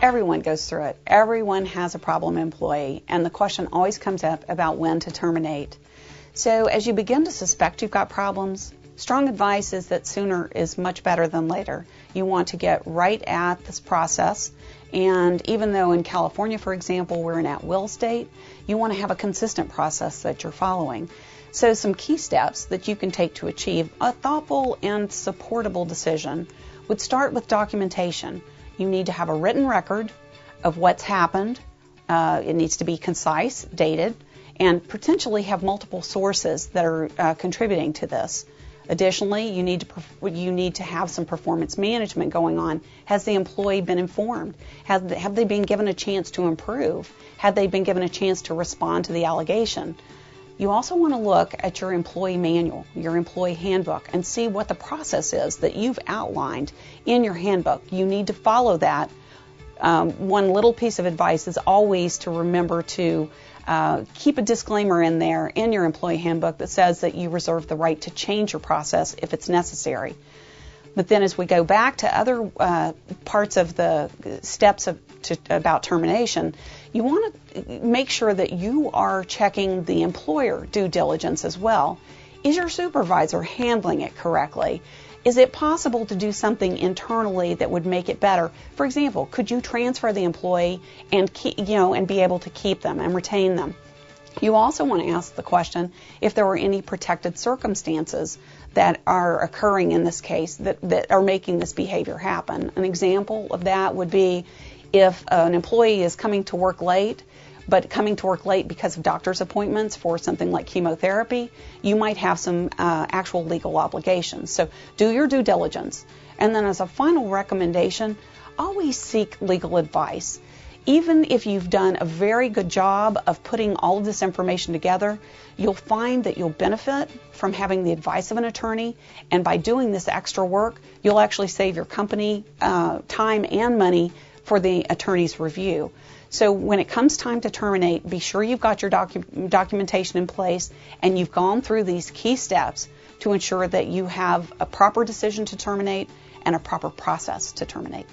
Everyone goes through it. Everyone has a problem employee, and the question always comes up about when to terminate. So as you begin to suspect you've got problems, strong advice is that sooner is much better than later. You want to get right at this process, and even though in California, for example, we're an at-will state, you want to have a consistent process that you're following. So some key steps that you can take to achieve a thoughtful and supportable decision would start with documentation. You need to have a written record of what's happened. It needs to be concise, dated, and potentially have multiple sources that are contributing to this. Additionally, you need to have some performance management going on. Has the employee been informed? Have they been given a chance to improve? Have they been given a chance to respond to the allegation? You also want to look at your employee manual, your employee handbook, and see what the process is that you've outlined in your handbook. You need to follow that. One little piece of advice is always to remember to keep a disclaimer in there in your employee handbook that says that you reserve the right to change your process if it's necessary. But then as we go back to other parts of the steps about termination, you want to make sure that you are checking the employer due diligence as well. Is your supervisor handling it correctly? Is it possible to do something internally that would make it better? For example, could you transfer the employee and be able to keep them and retain them? You also want to ask the question if there were any protected circumstances that are occurring in this case that are making this behavior happen. An example of that would be if an employee is coming to work late, but coming to work late because of doctor's appointments for something like chemotherapy, you might have some actual legal obligations. So do your due diligence. And then as a final recommendation, always seek legal advice. Even if you've done a very good job of putting all of this information together, you'll find that you'll benefit from having the advice of an attorney, and by doing this extra work, you'll actually save your company time and money for the attorney's review. So when it comes time to terminate, be sure you've got your documentation in place and you've gone through these key steps to ensure that you have a proper decision to terminate and a proper process to terminate.